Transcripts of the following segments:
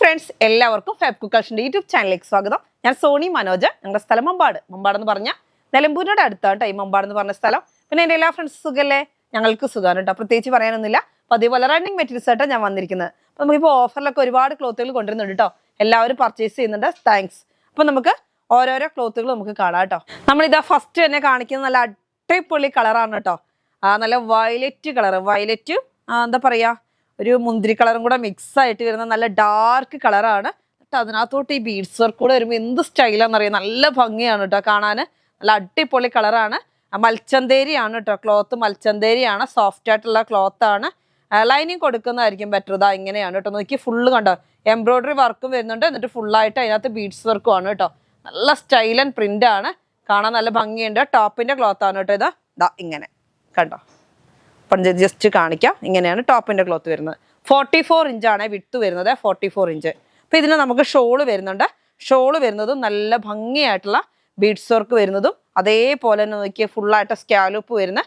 Friends, എല്ലാവർക്കും fab കുക്കേഴ്സിന്റെ YouTube ചാനലിലേക്ക് സ്വാഗതം. ഞാൻ സോണി മനോജ്. ഞങ്ങളുടെ സ്ഥലം മമ്പാട്. മമ്പാട് എന്ന് പറഞ്ഞാൽ നിലമ്പൂരിനോട് അടുത്താണ് ഈ മമ്പാട് എന്ന് പറഞ്ഞ സ്ഥലം. പിന്നെ എൻ്റെ എല്ലാ ഫ്രണ്ട്സ് സുഖല്ലേ? ഞങ്ങൾക്ക് സുഖമാണ് കേട്ടോ, പ്രത്യേകിച്ച് പറയാനൊന്നുമില്ല. അപ്പോൾ അതേപോലെ റണ്ണിങ് മെറ്റീരിയൽസ് ആയിട്ടാണ് ഞാൻ വന്നിരിക്കുന്നത്. അപ്പോൾ നമുക്കിപ്പോൾ ഓഫറിലൊക്കെ ഒരുപാട് ക്ലോത്തുകൾ കൊണ്ടുവരുന്നുണ്ട് കേട്ടോ. എല്ലാവരും പർച്ചേസ് ചെയ്യുന്നുണ്ട്, താങ്ക്സ്. അപ്പോൾ നമുക്ക് ഓരോരോ ക്ലോത്തുകൾ നമുക്ക് കാണാം കേട്ടോ. നമ്മളിതാ ഫസ്റ്റ് തന്നെ കാണിക്കുന്നത് നല്ല അടിപൊളി കളറാണ് കേട്ടോ. നല്ല വയലറ്റ് കളർ, വയലറ്റ് എന്താ പറയുക, ഒരു മുന്തിരി കളറും കൂടെ മിക്സ് ആയിട്ട് വരുന്ന നല്ല ഡാർക്ക് കളറാണ്. എന്നിട്ട് അതിനകത്തോട്ട് ഈ ബീഡ്സ് വർക്ക് കൂടെ വരുമ്പോൾ എന്ത് സ്റ്റൈലാണെന്ന് അറിയാം. നല്ല ഭംഗിയാണ് കേട്ടോ കാണാൻ. നല്ല അടിപൊളി കളറാണ്. മൽച്ചന്തേരിയാണ് കേട്ടോ ക്ലോത്ത്. മൽച്ചന്തേരിയാണ്, സോഫ്റ്റ് ആയിട്ടുള്ള ക്ലോത്താണ്. ലൈനിങ് കൊടുക്കുന്നതായിരിക്കും ബെറ്റർ. ഇതാ ഇങ്ങനെയാണ് കേട്ടോ. നോക്കി ഫുള്ള് കണ്ടോ, എംബ്രോയിഡറി വർക്കും വരുന്നുണ്ട്. എന്നിട്ട് ഫുള്ളായിട്ട് അതിനകത്ത് ബീഡ്സ് വർക്കും ആണ് കേട്ടോ. നല്ല സ്റ്റൈൽ ആൻഡ് പ്രിന്റ് ആണ്, കാണാൻ നല്ല ഭംഗിയുണ്ട്. ടോപ്പിന്റെ ക്ലോത്ത് ആണ് കേട്ടോ. ഇതാ ഇങ്ങനെ കണ്ടോ, ജസ്റ്റ് കാണിക്കാം. ഇങ്ങനെയാണ് ടോപ്പിന്റെ ക്ലോത്ത് വരുന്നത്. 44 ഇഞ്ചാണ് വിഡ്ത്ത് വരുന്നത്, 44 ഇഞ്ച്. അപ്പൊ ഇതിന് നമുക്ക് ഷോള് വരുന്നുണ്ട്. ഷോള് വരുന്നതും നല്ല ഭംഗിയായിട്ടുള്ള ബീഡ്സ് വർക്ക് വരുന്നതും, അതേപോലെ തന്നെ നോക്കിയാൽ ഫുള്ളായിട്ട് സ്കാലപ്പ് വരുന്ന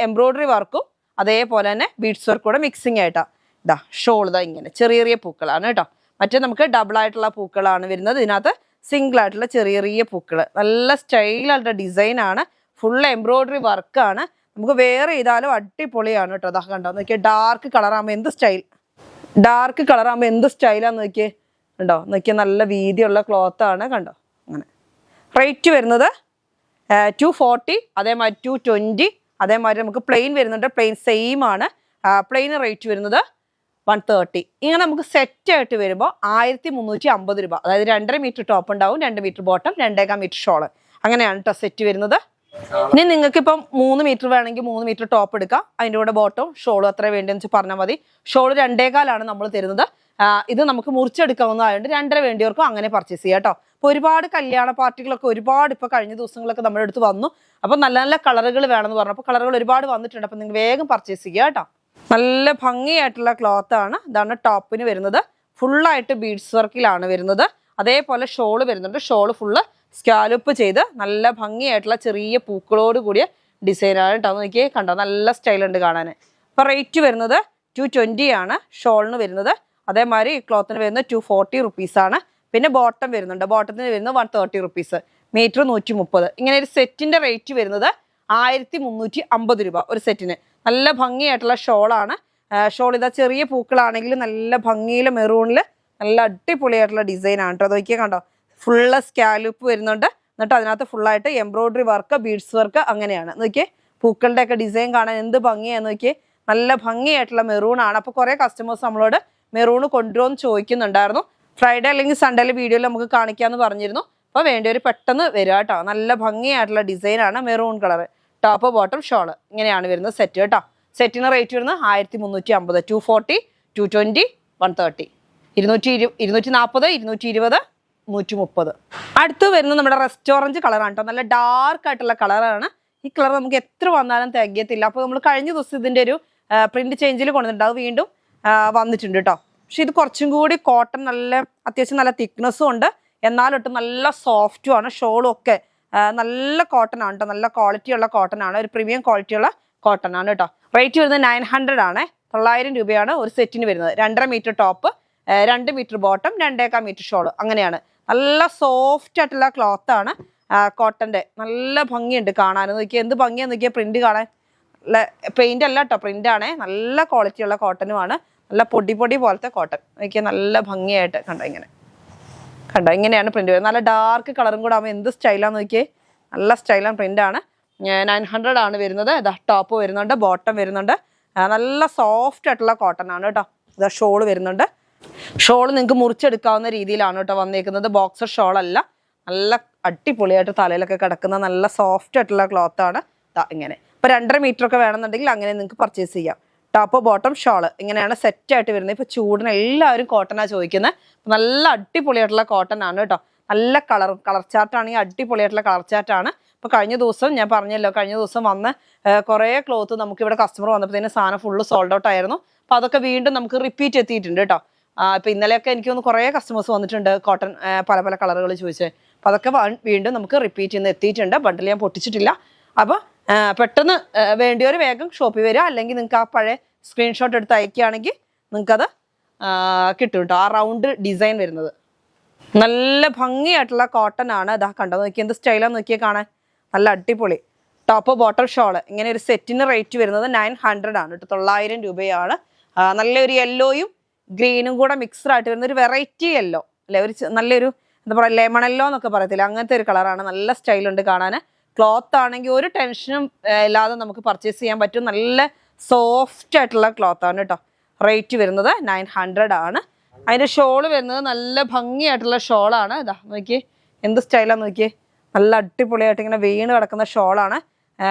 എംബ്രോയിഡറി വർക്കും അതേപോലെ തന്നെ ബീഡ്സ് വർക്ക് കൂടെ മിക്സിങ് ആയിട്ടാ. ഇതാ ഷോൾ ഇതാ ഇങ്ങനെ ചെറിയ ചെറിയ പൂക്കളാണ് കേട്ടോ. മറ്റേ നമുക്ക് ഡബിൾ ആയിട്ടുള്ള പൂക്കളാണ് വരുന്നത്. ഇതിനകത്ത് സിംഗിൾ ആയിട്ടുള്ള ചെറിയ ചെറിയ പൂക്കൾ. നല്ല സ്റ്റൈലായിട്ടുള്ള ഡിസൈൻ ആണ്. ഫുൾ എംബ്രോയിഡറി വർക്കാണ്. നമുക്ക് വേറെ ചെയ്താലും അടിപൊളിയാണ് കേട്ടോ. അതാ കണ്ടോ, നോക്കിയാൽ ഡാർക്ക് കളറാകുമ്പോൾ എന്ത് സ്റ്റൈൽ, ഡാർക്ക് കളറാകുമ്പോൾ എന്ത് സ്റ്റൈലാന്ന് നോക്കിയേ. കണ്ടോ, നോക്കിയാൽ നല്ല വീതിയുള്ള ക്ലോത്താണ്. കണ്ടോ അങ്ങനെ. റേറ്റ് വരുന്നത് 240, അതേമാതിരി 220, അതേമാതിരി നമുക്ക് പ്ലെയിൻ വരുന്നുണ്ട്. പ്ലെയിൻ സെയിം ആണ്. പ്ലെയിൻ റേറ്റ് വരുന്നത് 130. ഇങ്ങനെ നമുക്ക് സെറ്റ് ആയിട്ട് വരുമ്പോൾ 1350 രൂപ. അതായത് 2.5 മീറ്റർ ടോപ്പ് ഉണ്ടാവും, 2 മീറ്റർ ബോട്ടം, 2.25 മീറ്റർ ഷോള്. അങ്ങനെയാണ് കേട്ടോ സെറ്റ് വരുന്നത്. ഇനി നിങ്ങൾക്ക് ഇപ്പം 3 മീറ്റർ വേണമെങ്കിൽ 3 മീറ്റർ ടോപ്പ് എടുക്കാം. അതിൻ്റെ കൂടെ ബോട്ടവും ഷോളും അത്ര വേണ്ടിയെന്ന് വെച്ചാൽ പറഞ്ഞാൽ മതി. ഷോള് 2.25 നമ്മൾ തരുന്നത്. ഇത് നമുക്ക് മുറിച്ചെടുക്കാവുന്നതായതുകൊണ്ട് 2.5 വേണ്ടിയവർക്കും അങ്ങനെ പർച്ചേസ് ചെയ്യാം കേട്ടോ. അപ്പോൾ ഒരുപാട് കല്യാണ പാർട്ടികളൊക്കെ ഒരുപാട് ഇപ്പോൾ കഴിഞ്ഞ ദിവസങ്ങളൊക്കെ നമ്മുടെ അടുത്ത് വന്നു. അപ്പോൾ നല്ല നല്ല കളറുകൾ വേണമെന്ന് പറഞ്ഞു. അപ്പോൾ കളറുകൾ ഒരുപാട് വന്നിട്ടുണ്ട്. അപ്പോൾ നിങ്ങൾ വേഗം പർച്ചേസ് ചെയ്യുക കേട്ടോ. നല്ല ഭംഗിയായിട്ടുള്ള ക്ലോത്ത് ആണ്. ഇതാണ് ടോപ്പിന് വരുന്നത്. ഫുള്ളായിട്ട് ബീഡ്സ് വർക്കിലാണ് വരുന്നത്. അതേപോലെ ഷോള് വരുന്നുണ്ട്. ഷോള് ഫുള്ള് സ്കാലപ്പ് ചെയ്ത് നല്ല ഭംഗിയായിട്ടുള്ള ചെറിയ പൂക്കളോട് കൂടിയ ഡിസൈനാണ് കേട്ടോ. നോക്കിയേ കണ്ടോ, നല്ല സ്റ്റൈലുണ്ട് കാണാൻ. അപ്പോൾ റേറ്റ് വരുന്നത് 220 ആണ് ഷോളിന് വരുന്നത്. അതേമാതിരി ഈ ക്ലോത്തിന് വരുന്നത് 240 റുപ്പീസാണ്. പിന്നെ ബോട്ടം വരുന്നുണ്ട്. ബോട്ടത്തിന് വരുന്നത് 130 റുപ്പീസ്. മീറ്റർ 130. ഇങ്ങനെ ഒരു സെറ്റിന്റെ റേറ്റ് വരുന്നത് 1350 രൂപ ഒരു സെറ്റിന്. നല്ല ഭംഗിയായിട്ടുള്ള ഷോളാണ്. ഷോൾ ഇതാ ചെറിയ പൂക്കളാണെങ്കിൽ നല്ല ഭംഗിയിൽ മെറൂണിൽ നല്ല അടിപൊളിയായിട്ടുള്ള ഡിസൈനാണ് കേട്ടോ. അതൊക്കെ കണ്ടോ, ഫുള്ള് സ്കാലപ്പ് വരുന്നുണ്ട്. എന്നിട്ട് അതിനകത്ത് ഫുള്ളായിട്ട് എംബ്രോയിഡറി വർക്ക്, ബീഡ്സ് വർക്ക് അങ്ങനെയാണ്. നോക്കിയേ പൂക്കളുടെ ഒക്കെ ഡിസൈൻ കാണാൻ എന്ത് ഭംഗിയാന്ന് നോക്കിയേ. നല്ല ഭംഗിയായിട്ടുള്ള മെറൂണാണ്. അപ്പോൾ കുറേ കസ്റ്റമേഴ്സ് നമ്മളോട് മെറൂണ് കൊണ്ടുവരുമെന്ന് ചോദിക്കുന്നുണ്ടായിരുന്നു. ഫ്രൈഡേ അല്ലെങ്കിൽ സൺഡേയിലെ വീഡിയോയിൽ നമുക്ക് കാണിക്കാമെന്ന് പറഞ്ഞിരുന്നു. അപ്പോൾ വേണ്ടിയൊരു പെട്ടെന്ന് വരിക കേട്ടോ. നല്ല ഭംഗിയായിട്ടുള്ള ഡിസൈനാണ്, maroon colour. Top bottom shawl ഇങ്ങനെയാണ് വരുന്നത് സെറ്റ് കേട്ടോ. സെറ്റിന് റേറ്റ് വരുന്നത് 1350. 240, 220, 130, 240, 220, 130. അടുത്ത് വരുന്നത് നമ്മുടെ റെസ്റ്റോറൻറ്റ് കളറാണ് കേട്ടോ. നല്ല ഡാർക്ക് ആയിട്ടുള്ള കളറാണ്. ഈ കളർ നമുക്ക് എത്ര വന്നാലും തികയത്തില്ല. അപ്പോൾ നമ്മൾ കഴിഞ്ഞ ദിവസം ഇതിൻ്റെ ഒരു പ്രിന്റ് ചേഞ്ചിൽ കൊണ്ടുവന്നിട്ടുണ്ട്. അത് വീണ്ടും വന്നിട്ടുണ്ട് കേട്ടോ. പക്ഷെ ഇത് കുറച്ചും കൂടി കോട്ടൺ, നല്ല അത്യാവശ്യം നല്ല തിക്നെസ്സും ഉണ്ട്. എന്നാലൊട്ടും നല്ല സോഫ്റ്റും ആണ്. ഷോളും ഒക്കെ നല്ല കോട്ടൺ ആണ് കേട്ടോ. നല്ല ക്വാളിറ്റി ഉള്ള കോട്ടൺ ആണ്. ഒരു പ്രീമിയം ക്വാളിറ്റി ഉള്ള കോട്ടൺ ആണ് കേട്ടോ. റേറ്റ് വരുന്നത് 900 ആണ്. 900 രൂപയാണ് ഒരു സെറ്റിന് വരുന്നത്. 2.5 metre top, 2 metre bottom, 2.25 metre shawl അങ്ങനെയാണ്. നല്ല സോഫ്റ്റ് ആയിട്ടുള്ള ക്ലോത്ത് ആണ് കോട്ടന്റെ. നല്ല ഭംഗിയുണ്ട് കാണാൻ. നോക്കിയാൽ എന്ത് ഭംഗിയാന്ന് നോക്കിയാൽ പ്രിന്റ് കാണാൻ. നല്ല പെയിന്റ് അല്ല കേട്ടോ, പ്രിന്റ് ആണ്. നല്ല ക്വാളിറ്റി ഉള്ള കോട്ടനുമാണ്. നല്ല പൊടി പൊടി പോലത്തെ കോട്ടൺ. നോക്കിയാൽ നല്ല ഭംഗിയായിട്ട് കണ്ടോ ഇങ്ങനെ. കണ്ടോ ഇങ്ങനെയാണ് പ്രിന്റ് വരുന്നത്. നല്ല ഡാർക്ക് കളറും കൂടെ ആകുമ്പോൾ എന്ത് സ്റ്റൈലാന്ന് നോക്കിയേ. നല്ല സ്റ്റൈലാണ് പ്രിന്റ് ആണ്. 900 ആണ് വരുന്നത്. ഇതാ ടോപ്പ് വരുന്നുണ്ട്, ബോട്ടം വരുന്നുണ്ട്. നല്ല സോഫ്റ്റ് ആയിട്ടുള്ള കോട്ടൺ ആണ് കേട്ടോ. ഇതാ ഷോള് വരുന്നുണ്ട്. ഷോൾ നിങ്ങൾക്ക് മുറിച്ചെടുക്കാവുന്ന രീതിയിലാണ് കേട്ടോ വന്നേക്കുന്നത്. ബോക്സർ ഷോൾ അല്ല. നല്ല അടിപൊളിയായിട്ട് തലയിലൊക്കെ കിടക്കുന്ന നല്ല സോഫ്റ്റ് ആയിട്ടുള്ള ക്ലോത്ത് ആണ്. ഇങ്ങനെ ഇപ്പോൾ 2.5 മീറ്റർ ഒക്കെ വേണമെന്നുണ്ടെങ്കിൽ അങ്ങനെ നിങ്ങൾക്ക് പർച്ചേസ് ചെയ്യാം. ടോപ്പ് ബോട്ടം ഷോള് ഇങ്ങനെയാണ് സെറ്റ് ആയിട്ട് വരുന്നത്. ഇപ്പോൾ ചൂടിന് എല്ലാവരും കോട്ടനാണ് ചോദിക്കുന്നത്. നല്ല അടിപൊളിയായിട്ടുള്ള കോട്ടൺ ആണ് കേട്ടോ. നല്ല കളർ ചാർട്ടാണെങ്കിൽ അടിപൊളിയായിട്ടുള്ള കളർ ചാർട്ടാണ്. ഇപ്പോൾ കഴിഞ്ഞ ദിവസം ഞാൻ പറഞ്ഞല്ലോ, കഴിഞ്ഞ ദിവസം വന്ന് കുറേ ക്ലോത്ത് നമുക്ക് ഇവിടെ കസ്റ്റമർ വന്നപ്പോഴത്തേനും സാധനം ഫുള്ള് സോൾഡ് ഔട്ട് ആയിരുന്നു. അപ്പോൾ അതൊക്കെ വീണ്ടും നമുക്ക് റിപ്പീറ്റ് എത്തിയിട്ടുണ്ട് കേട്ടോ. ഇപ്പോൾ ഇന്നലെയൊക്കെ എനിക്ക് തോന്നുന്നു കുറേ കസ്റ്റമേഴ്സ് വന്നിട്ടുണ്ട് കോട്ടൺ പല പല കളറുകൾ ചോദിച്ചത്. അപ്പോൾ അതൊക്കെ വീണ്ടും നമുക്ക് റിപ്പീറ്റ് ചെയ്യുന്ന എത്തിയിട്ടുണ്ട്. ബണ്ടിൽ ഞാൻ പൊട്ടിച്ചിട്ടില്ല. അപ്പോൾ പെട്ടെന്ന് വേണ്ടിയൊരു വേഗം ഷോപ്പിൽ വരിക. അല്ലെങ്കിൽ നിങ്ങൾക്ക് ആ പഴയ സ്ക്രീൻഷോട്ട് എടുത്ത് അയക്കുകയാണെങ്കിൽ നിങ്ങൾക്കത് കിട്ടും കേട്ടോ, ആ റൗണ്ട് ഡിസൈൻ വരുന്നത്. നല്ല ഭംഗിയായിട്ടുള്ള കോട്ടൺ ആണ്. ഇതാ കണ്ടോ, നോക്കിയാൽ എന്ത് സ്റ്റൈലാന്ന് നോക്കിയാൽ കാണാൻ, നല്ല അടിപൊളി. ടോപ്പ് ബോട്ടം ഷോള് ഇങ്ങനെ ഒരു സെറ്റിന് റേറ്റ് വരുന്നത് 900 ആണ് കേട്ടോ, 900 രൂപയാണ്. നല്ലൊരു യെല്ലോയും ഗ്രീനും കൂടെ മിക്സ്ഡ് ആയിട്ട് വരുന്ന ഒരു വെറൈറ്റി യെല്ലോ അല്ലെ, ഒരു നല്ലൊരു എന്താ പറയുക ലെമൺ യെല്ലോ എന്നൊക്കെ പറയത്തില്ല, അങ്ങനത്തെ ഒരു കളറാണ്. നല്ല സ്റ്റൈലുണ്ട് കാണാൻ. ക്ലോത്ത് ആണെങ്കിൽ ഒരു ടെൻഷനും ഇല്ലാതെ നമുക്ക് പർച്ചേസ് ചെയ്യാൻ പറ്റും. നല്ല സോഫ്റ്റ് ആയിട്ടുള്ള ക്ലോത്ത് ആണ് കേട്ടോ. റേറ്റ് വരുന്നത് 900 ആണ്. അതിൻ്റെ ഷോള് വരുന്നത് നല്ല ഭംഗിയായിട്ടുള്ള ഷോളാണ്. ഇതാ നോക്കിയേ എന്ത് സ്റ്റൈലാന്ന് നോക്കിയേ, നല്ല അടിപൊളിയായിട്ട് ഇങ്ങനെ വീണ് കിടക്കുന്ന ഷോളാണ്.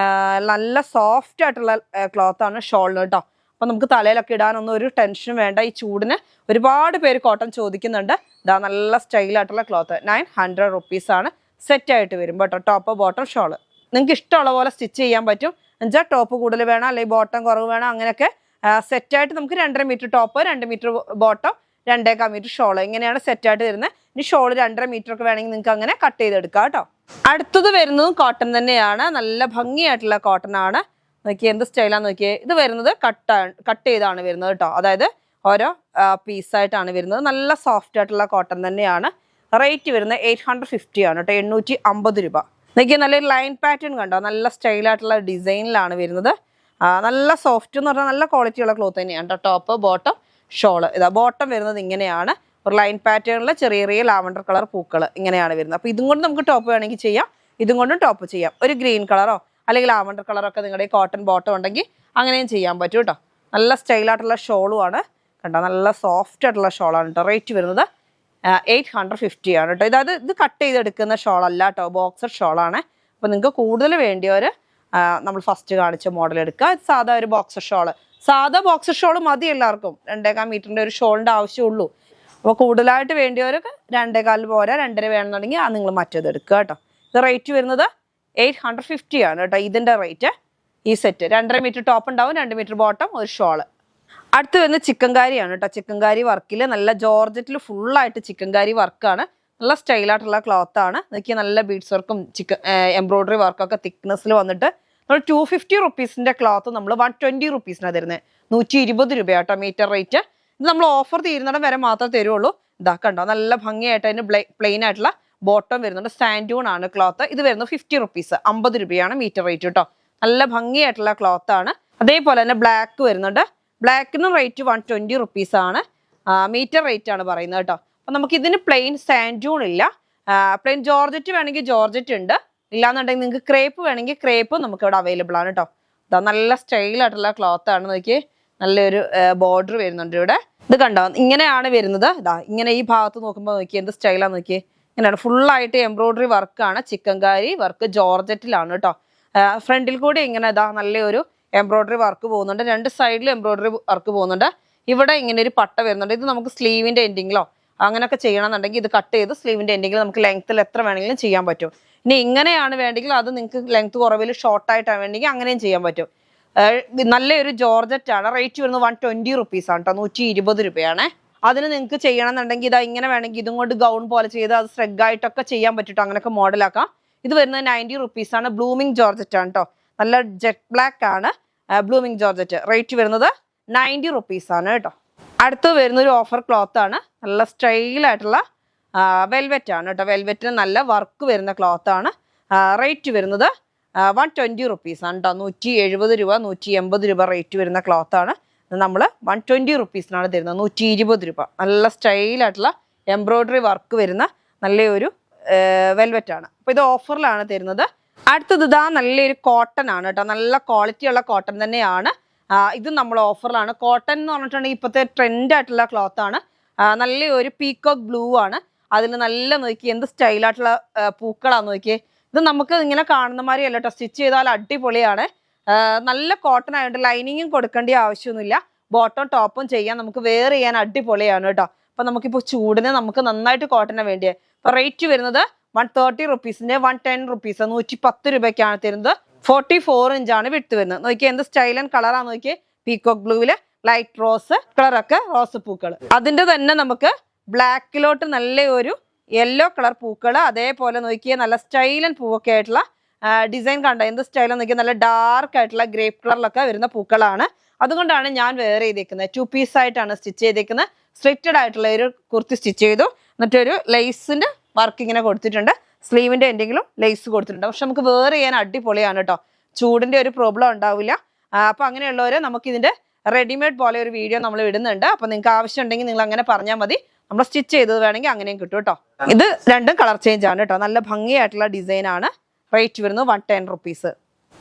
നല്ല സോഫ്റ്റ് ആയിട്ടുള്ള ക്ലോത്താണ് ഷോളിന് കേട്ടോ. അപ്പം നമുക്ക് തലയിലൊക്കെ ഇടാനൊന്നും ഒരു ടെൻഷനും വേണ്ട. ഈ ചൂടിന് ഒരുപാട് പേര് കോട്ടൺ ചോദിക്കുന്നുണ്ട്. ഇതാ നല്ല സ്റ്റൈലായിട്ടുള്ള ക്ലോത്ത് 900 റുപ്പീസാണ് സെറ്റായിട്ട് വരുമ്പോൾ കേട്ടോ. ടോപ്പ് ബോട്ടം ഷോള് നിങ്ങൾക്ക് ഇഷ്ടമുള്ള പോലെ സ്റ്റിച്ച് ചെയ്യാൻ പറ്റും. എന്നുവെച്ചാൽ ടോപ്പ് കൂടുതൽ വേണം അല്ലെങ്കിൽ ബോട്ടം കുറവ് വേണം, അങ്ങനെയൊക്കെ സെറ്റായിട്ട് നമുക്ക് 2.5 metre top, 2 metre bottom, 2.25 metre shawl ഇങ്ങനെയാണ് സെറ്റായിട്ട് വരുന്നത്. ഇനി ഷോള് 2.5 മീറ്റർ ഒക്കെ വേണമെങ്കിൽ നിങ്ങൾക്ക് അങ്ങനെ കട്ട് ചെയ്തെടുക്കാം കേട്ടോ. അടുത്തത് വരുന്നതും കോട്ടൺ തന്നെയാണ്. നല്ല ഭംഗിയായിട്ടുള്ള കോട്ടൺ ആണ്. നോക്കിയേ എന്ത് സ്റ്റൈലാന്ന് നോക്കിയേ. ഇത് വരുന്നത് കട്ട് ചെയ്താണ് വരുന്നത് കേട്ടോ, അതായത് ഓരോ പീസായിട്ടാണ് വരുന്നത്. നല്ല സോഫ്റ്റ് ആയിട്ടുള്ള കോട്ടൺ തന്നെയാണ്. റേറ്റ് വരുന്നത് 850 ആണ് കേട്ടോ, 850 രൂപ. നോക്കിയേ നല്ലൊരു ലൈൻ പാറ്റേൺ കണ്ടോ, നല്ല സ്റ്റൈലായിട്ടുള്ള ഡിസൈനിലാണ് വരുന്നത്. നല്ല സോഫ്റ്റ് എന്ന് പറഞ്ഞാൽ നല്ല ക്വാളിറ്റിയുള്ള ക്ലോത്ത് തന്നെയാണ് കേട്ടോ. ടോപ്പ് ബോട്ടം ഷോള് ഇതാ ബോട്ടം വരുന്നത് ഇങ്ങനെയാണ്, ഒരു ലൈൻ പാറ്റേണിൽ ചെറിയ ചെറിയ ലാവണ്ടർ കളർ പൂക്കൾ ഇങ്ങനെയാണ് വരുന്നത്. അപ്പോൾ ഇതും കൊണ്ട് നമുക്ക് ടോപ്പ് വേണമെങ്കിൽ ചെയ്യാം, ഇതും കൊണ്ടും ടോപ്പ് ചെയ്യാം. ഒരു ഗ്രീൻ കളറോ അല്ലെങ്കിൽ ലാവണ്ടർ കളറൊക്കെ നിങ്ങളുടെ കോട്ടൺ ബോട്ടം ഉണ്ടെങ്കിൽ അങ്ങനെയും ചെയ്യാൻ പറ്റും കേട്ടോ. നല്ല സ്റ്റൈലായിട്ടുള്ള ഷോളുമാണ് കണ്ടോ, നല്ല സോഫ്റ്റ് ആയിട്ടുള്ള ഷോളാണ് കേട്ടോ. റേറ്റ് വരുന്നത് 850 ആണ് കേട്ടോ. ഇത് കട്ട് ചെയ്തെടുക്കുന്ന ഷോളല്ല കേട്ടോ, ബോക്സർ ഷോളാണ്. അപ്പോൾ നിങ്ങൾക്ക് കൂടുതൽ വേണ്ടിയവർ നമ്മൾ ഫസ്റ്റ് കാണിച്ച മോഡൽ എടുക്കുക. ഇത് സാധാ ഒരു ബോക്സർ ഷോള്, സാധാ ബോക്സർ ഷോള് മതി എല്ലാവർക്കും. 2.25 മീറ്ററിൻ്റെ ഒരു ഷോളിൻ്റെ ആവശ്യമുള്ളൂ. അപ്പോൾ കൂടുതലായിട്ട് വേണ്ടിയവർക്ക് 2.25 പോരാ, 2.5 വേണമെന്നുണ്ടെങ്കിൽ നിങ്ങൾ മറ്റേത് എടുക്കുക കേട്ടോ. ഇത് റേറ്റ് വരുന്നത് 850 ആണ് കേട്ടോ ഇതിൻ്റെ റേറ്റ്. ഈ സെറ്റ് 2.5 മീറ്റർ ടോപ്പ് ഉണ്ടാവും, 2 മീറ്റർ ബോട്ടം, ഒരു ഷോള്. അടുത്ത് വരുന്നത് ചിക്കൻകാരിയാണ് കേട്ടോ. ചിക്കൻകാരി വർക്കിൽ നല്ല ജോർജറ്റിൽ ഫുള്ളായിട്ട് ചിക്കൻകാരി വർക്കാണ്. നല്ല സ്റ്റൈലായിട്ടുള്ള ക്ലോത്താണ്. നോക്കിയാൽ നല്ല ബീഡ്സ് വർക്കും എംബ്രോയിഡറി വർക്കൊക്കെ തിക്നെസ്സിൽ വന്നിട്ട് നമ്മൾ 250 റുപ്പീസിൻ്റെ ക്ലോത്ത് നമ്മൾ 120 റുപ്പീസിനാണ് തരുന്നത്. 120 രൂപ കേട്ടോ മീറ്റർ റേറ്റ്. ഇത് നമ്മൾ ഓഫർ തീരുന്നിടം വരെ മാത്രമേ തരുള്ളൂ. ഇതാ കണ്ടോ നല്ല ഭംഗിയായിട്ട് അതിന് പ്ലെയിൻ ആയിട്ടുള്ള ബോട്ടം വരുന്നുണ്ട്. സാൻഡൂൺ ആണ് ക്ലോത്ത്. ഇത് വരുന്നത് 50 റുപ്പീസ്, 50 രൂപയാണ് മീറ്റർ റേറ്റ് കേട്ടോ. നല്ല ഭംഗിയായിട്ടുള്ള ക്ലോത്ത് ആണ്. അതേപോലെ തന്നെ ബ്ലാക്ക് വരുന്നുണ്ട്. ബ്ലാക്കിന് റേറ്റ് 120 റുപ്പീസാണ് മീറ്റർ റേറ്റ് ആണ് പറയുന്നത് കേട്ടോ. അപ്പം നമുക്ക് ഇതിന് പ്ലെയിൻ സാൻഡൂൺ ഇല്ല. പ്ലെയിൻ ജോർജറ്റ് വേണമെങ്കിൽ ജോർജറ്റ് ഉണ്ട്, ഇല്ലാന്നുണ്ടെങ്കിൽ നിങ്ങൾക്ക് ക്രേപ്പ് വേണമെങ്കിൽ ക്രേപ്പ് നമുക്ക് ഇവിടെ അവൈലബിൾ ആണ് കേട്ടോ. ഇതാ നല്ല സ്റ്റൈലായിട്ടുള്ള ക്ലോത്ത് ആണ്. നോക്കിയേ നല്ലൊരു ബോർഡർ വരുന്നുണ്ട് ഇവിടെ. ഇത് കണ്ടോ ഇങ്ങനെയാണ് വരുന്നത്. ഇതാ ഇങ്ങനെ ഈ ഭാഗത്ത് നോക്കുമ്പോൾ നോക്കിയേ എന്ത് സ്റ്റൈലാന്ന് നോക്കിയേ. ഇങ്ങനെയാണ് ഫുള്ളായിട്ട് എംബ്രോയിഡറി വർക്കാണ്. ചിക്കൻകാരി വർക്ക് ജോർജറ്റിലാണ് കേട്ടോ. ഫ്രണ്ടിൽ കൂടി ഇങ്ങനെ ഇതാ നല്ലൊരു എംബ്രോയിഡറി വർക്ക് പോകുന്നുണ്ട്. 2 സൈഡിലും എംബ്രോയിഡറി വർക്ക് പോകുന്നുണ്ട്. ഇവിടെ ഇങ്ങനെ ഒരു പട്ട വരുന്നുണ്ട്. ഇത് നമുക്ക് സ്ലീവിൻ്റെ എൻഡിങ്ങിലോ അങ്ങനെയൊക്കെ ചെയ്യണമെന്നുണ്ടെങ്കിൽ ഇത് കട്ട് ചെയ്ത് സ്ലീവിൻ്റെ എൻഡിങ്ങിൽ നമുക്ക് ലെങ്ത്തിൽ എത്ര വേണമെങ്കിലും ചെയ്യാൻ പറ്റും. ഇനി ഇങ്ങനെയാണ് വേണ്ടെങ്കിൽ അത് നിങ്ങൾക്ക് ലെങ്ത് കുറവിൽ ഷോർട്ടായിട്ടാണ് വേണ്ടെങ്കിൽ അങ്ങനെയും ചെയ്യാൻ പറ്റും. നല്ലൊരു ജോർജറ്റ് ആണ്. റേറ്റ് വരുന്നത് 120 റുപ്പീസാണ് കേട്ടോ, 120 രൂപയാണ്. അതിന് നിങ്ങൾക്ക് ചെയ്യണമെന്നുണ്ടെങ്കിൽ ഇതാ ഇങ്ങനെ വേണമെങ്കിൽ ഇതും കൊണ്ട് ഗൗൺ പോലെ ചെയ്ത് അത് സ്ട്രെഗായിട്ടൊക്കെ ചെയ്യാൻ പറ്റും, അങ്ങനെയൊക്കെ മോഡലാക്കാം. ഇത് വരുന്നത് 90 റുപ്പീസാണ്. ബ്ലൂമിങ് ജോർജറ്റ് ആണ് കേട്ടോ. നല്ല ജെറ്റ് ബ്ലാക്ക് ആണ് ബ്ലൂമിങ് ജോർജറ്റ്. റേറ്റ് വരുന്നത് 90 റുപ്പീസാണ് കേട്ടോ. അടുത്ത് വരുന്നൊരു ഓഫർ ക്ലോത്ത് ആണ്. നല്ല സ്റ്റൈലായിട്ടുള്ള വെൽവെറ്റ് ആണ് കേട്ടോ. വെൽവെറ്റിന് നല്ല വർക്ക് വരുന്ന ക്ലോത്ത് ആണ്. റേറ്റ് വരുന്നത് 120 റുപ്പീസാണ് കേട്ടോ. 170 രൂപ 180 രൂപ റേറ്റ് വരുന്ന ക്ലോത്ത് ആണ്. നമ്മൾ 120 റുപ്പീസിനാണ് തരുന്നത്, 120 രൂപ. നല്ല സ്റ്റൈലായിട്ടുള്ള എംബ്രോയിഡറി വർക്ക് വരുന്ന നല്ലൊരു വെൽവെറ്റ് ആണ്. അപ്പോൾ ഇത് ഓഫറിലാണ് തരുന്നത്. അടുത്തത് ഇതാ നല്ലൊരു കോട്ടൺ ആണ് കേട്ടോ. നല്ല ക്വാളിറ്റി ഉള്ള കോട്ടൺ തന്നെയാണ്. ഇത് നമ്മൾ ഓഫറിലാണ്. കോട്ടൺ എന്ന് പറഞ്ഞിട്ടുണ്ടെങ്കിൽ ഇപ്പോഴത്തെ ട്രെൻഡ് ആയിട്ടുള്ള ക്ലോത്ത് ആണ്. നല്ലൊരു പീക്കോക്ക് ബ്ലൂ ആണ്. അതിൽ നല്ല നോക്കി എന്ത് സ്റ്റൈലായിട്ടുള്ള പൂക്കളാന്ന് നോക്കിയേ. ഇത് നമുക്ക് ഇങ്ങനെ കാണുന്ന മാതിരി അല്ല കേട്ടോ, സ്റ്റിച്ച് ചെയ്താൽ അടിപൊളിയാണ്. നല്ല കോട്ടൺ ആയതുകൊണ്ട് ലൈനിങ്ങും കൊടുക്കേണ്ട ആവശ്യമൊന്നുമില്ല. ബോട്ടം ടോപ്പും ചെയ്യാൻ നമുക്ക് വെയർ ചെയ്യാൻ അടിപൊളിയാണ് കേട്ടോ. അപ്പം നമുക്കിപ്പോൾ ചൂടിന് നമുക്ക് നന്നായിട്ട് കോട്ടനെ വേണ്ടിയത്. അപ്പോൾ റേറ്റ് വരുന്നത് 130 റുപ്പീസിൻ്റെ 110 റുപ്പീസ്, 110 രൂപയ്ക്കാണ് തരുന്നത്. 44 ഇഞ്ചാണ് വിട്ട് വരുന്നത്. നോക്കിയാൽ എന്ത് സ്റ്റൈൽ ആൻഡ് കളറാണ് നോക്കിയേ. പീക്കോക്ക് ബ്ലൂവില് ലൈറ്റ് റോസ് കളറൊക്കെ റോസ് പൂക്കൾ. അതിൻ്റെ തന്നെ നമുക്ക് ബ്ലാക്കിലോട്ട് നല്ലൊരു യെല്ലോ കളർ പൂക്കൾ, അതേപോലെ നോക്കിയാൽ നല്ല സ്റ്റൈൽ ആൻഡ് പൂവൊക്കെ ആയിട്ടുള്ള ഡിസൈൻ കണ്ട എന്ത് സ്റ്റൈലെന്ന് നോക്കിയാൽ നല്ല ഡാർക്ക് ആയിട്ടുള്ള ഗ്രേപ്പ് കളറിലൊക്കെ വരുന്ന പൂക്കളാണ്. അതുകൊണ്ടാണ് ഞാൻ വെയർ ചെയ്തേക്കുന്നത്. 2 പീസ് ആയിട്ടാണ് സ്റ്റിച്ച് ചെയ്തേക്കുന്നത്. സ്ട്രെറ്റഡ് ആയിട്ടുള്ള ഒരു കുർത്തി സ്റ്റിച്ച് ചെയ്തു. എന്നിട്ടൊരു ലേസിന്റെ വർക്ക് ഇങ്ങനെ കൊടുത്തിട്ടുണ്ട്. സ്ലീവിന്റെ എന്തെങ്കിലും ലേസ് കൊടുത്തിട്ടുണ്ട്. പക്ഷെ നമുക്ക് വെയർ ചെയ്യാൻ അടിപൊളിയാണ് കേട്ടോ. ചൂടിന്റെ ഒരു പ്രോബ്ലം ഉണ്ടാവില്ല. അപ്പൊ അങ്ങനെയുള്ളവര് നമുക്ക് ഇതിന്റെ റെഡിമെയ്ഡ് പോലെ ഒരു വീഡിയോ നമ്മൾ ഇടുന്നുണ്ട്. അപ്പൊ നിങ്ങൾക്ക് ആവശ്യം ഉണ്ടെങ്കിൽ നിങ്ങൾ അങ്ങനെ പറഞ്ഞാൽ മതി. നമ്മൾ സ്റ്റിച്ച് ചെയ്തത് വേണമെങ്കിൽ അങ്ങനെയും കിട്ടും കേട്ടോ. ഇത് രണ്ടും കളർ ചേഞ്ച് ആണ് കേട്ടോ. നല്ല ഭംഗിയായിട്ടുള്ള ഡിസൈൻ ആണ്. റേറ്റ് വരുന്നത് 110 റുപ്പീസ്.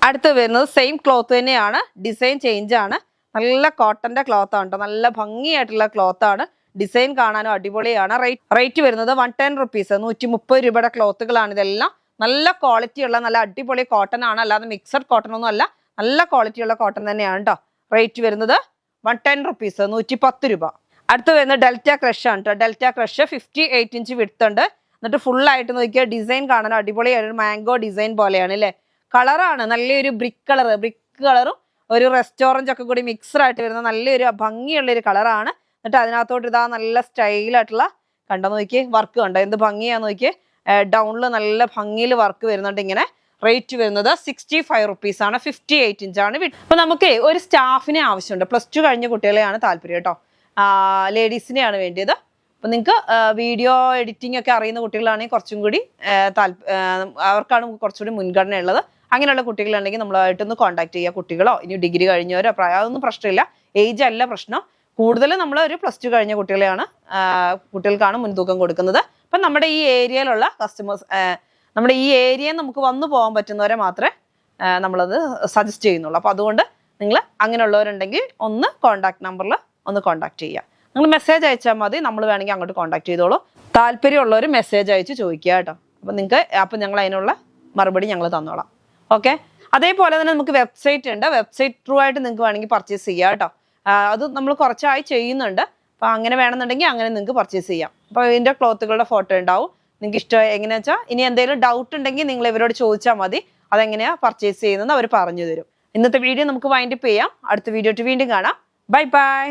അടുത്ത് വരുന്നത് സെയിം ക്ലോത്ത് തന്നെയാണ്, ഡിസൈൻ ചേഞ്ച് ആണ്. നല്ല കോട്ടന്റെ ക്ലോത്ത് ആണ് കേട്ടോ. നല്ല ഭംഗിയായിട്ടുള്ള ക്ലോത്ത് ആണ്. ഡിസൈൻ കാണാനും അടിപൊളിയാണ്. റേറ്റ് വരുന്നത് 110 റുപ്പീസ്. 130 രൂപയുടെ ക്ലോത്തുകളാണ് ഇതെല്ലാം. നല്ല ക്വാളിറ്റി ഉള്ള നല്ല അടിപൊളി കോട്ടൺ ആണ്, അല്ലാതെ മിക്സഡ് കോട്ടൺ ഒന്നും അല്ല. നല്ല ക്വാളിറ്റി ഉള്ള കോട്ടൺ തന്നെയാണ് കേട്ടോ. റേറ്റ് വരുന്നത് 110 റുപ്പീസ്, 110 രൂപ. അടുത്ത് വരുന്നത് ഡെൽറ്റ ക്രഷ് ആണ് കേട്ടോ. ഡെൽറ്റ ക്രഷ് 58 ഇഞ്ച് വിഡ്ത്ത് ഉണ്ട്. എന്നിട്ട് ഫുൾ ആയിട്ട് നോക്കിയാൽ ഡിസൈൻ കാണാൻ അടിപൊളിയാണ്. ഒരു മാംഗോ ഡിസൈൻ പോലെയാണ് അല്ലേ. കളറാണ് നല്ലൊരു ബ്രിക്ക് കളറും ഒരു റെസ്റ്റോറൻറ്റ് ഒക്കെ കൂടി മിക്സഡ് ആയിട്ട് വരുന്ന നല്ലൊരു ഭംഗിയുള്ളൊരു കളറാണ്. എന്നിട്ട് അതിനകത്തോട്ട് ഇതാ നല്ല സ്റ്റൈലായിട്ടുള്ള കണ്ടോ നോക്കിയേ, വർക്ക് കണ്ടോ എന്ത് ഭംഗിയാന്ന് നോക്കിയേ. ഡൗണിൽ നല്ല ഭംഗിയിൽ വർക്ക് വരുന്നുണ്ട് ഇങ്ങനെ. റേറ്റ് വരുന്നത് 65 റുപ്പീസ് ആണ്. 58 ഇഞ്ചാണ്. അപ്പൊ നമുക്ക് ഒരു സ്റ്റാഫിനെ ആവശ്യമുണ്ട്. +2 കഴിഞ്ഞ കുട്ടികളെയാണ് താല്പര്യം കേട്ടോ. ലേഡീസിനെയാണ് വേണ്ടിയത്. അപ്പൊ നിങ്ങൾക്ക് വീഡിയോ എഡിറ്റിംഗ് ഒക്കെ അറിയുന്ന കുട്ടികളാണെങ്കിൽ കുറച്ചും കൂടി അവർക്കാണ് കുറച്ചുകൂടി മുൻഗണന ഉള്ളത്. അങ്ങനെയുള്ള കുട്ടികളുണ്ടെങ്കിൽ നമ്മളായിട്ടൊന്ന് കോൺടാക്ട് ചെയ്യുക. കുട്ടികളോ ഇനി ഡിഗ്രി കഴിഞ്ഞവരോ അതൊന്നും പ്രശ്നമില്ല. ഏജ് അല്ല പ്രശ്നം. കൂടുതൽ നമ്മൾ ഒരു +2 കഴിഞ്ഞ കുട്ടികൾക്കാണ് മുൻതൂക്കം കൊടുക്കുന്നത്. അപ്പം നമ്മുടെ ഈ ഏരിയയിലുള്ള കസ്റ്റമേഴ്സ്, നമ്മുടെ ഈ ഏരിയയിൽ നമുക്ക് വന്നു പോകാൻ പറ്റുന്നവരെ മാത്രമേ നമ്മളത് സജസ്റ്റ് ചെയ്യുന്നുള്ളൂ. അപ്പോൾ അതുകൊണ്ട് നിങ്ങൾ അങ്ങനെയുള്ളവരുണ്ടെങ്കിൽ ഒന്ന് കോൺടാക്ട് നമ്പറിൽ ഒന്ന് കോൺടാക്ട് ചെയ്യുക. നിങ്ങൾ മെസ്സേജ് അയച്ചാൽ മതി. നമ്മൾ വേണമെങ്കിൽ അങ്ങോട്ട് കോൺടാക്ട് ചെയ്തോളൂ. താല്പര്യമുള്ളവർ മെസ്സേജ് അയച്ച് ചോദിക്കുക കേട്ടോ. അപ്പം ഞങ്ങൾ അതിനുള്ള മറുപടി ഞങ്ങൾ തന്നോളാം. ഓക്കെ. അതേപോലെ തന്നെ നമുക്ക് വെബ്സൈറ്റ് ഉണ്ട്. വെബ്സൈറ്റ് ത്രൂ ആയിട്ട് നിങ്ങൾക്ക് വേണമെങ്കിൽ പർച്ചേസ് ചെയ്യാം കേട്ടോ. അത് നമ്മൾ കുറച്ചായി ചെയ്യുന്നുണ്ട്. അപ്പോൾ അങ്ങനെ വേണമെന്നുണ്ടെങ്കിൽ അങ്ങനെ നിങ്ങൾക്ക് പർച്ചേസ് ചെയ്യാം. അപ്പോൾ ഇതിൻ്റെ ക്ലോത്തുകളുടെ ഫോട്ടോ ഉണ്ടാവും. നിങ്ങൾക്ക് ഇഷ്ടം എങ്ങനെയാ വെച്ചാൽ ഇനി എന്തെങ്കിലും ഡൗട്ട് ഉണ്ടെങ്കിൽ നിങ്ങൾ ഇവരോട് ചോദിച്ചാൽ മതി. അതെങ്ങനെയാണ് പർച്ചേസ് ചെയ്യുന്നത് അവർ പറഞ്ഞു തരും. ഇന്നത്തെ വീഡിയോ നമുക്ക് വൈൻഡപ്പ് ചെയ്യാം. അടുത്ത വീഡിയോ വീണ്ടും കാണാം. Bye bye.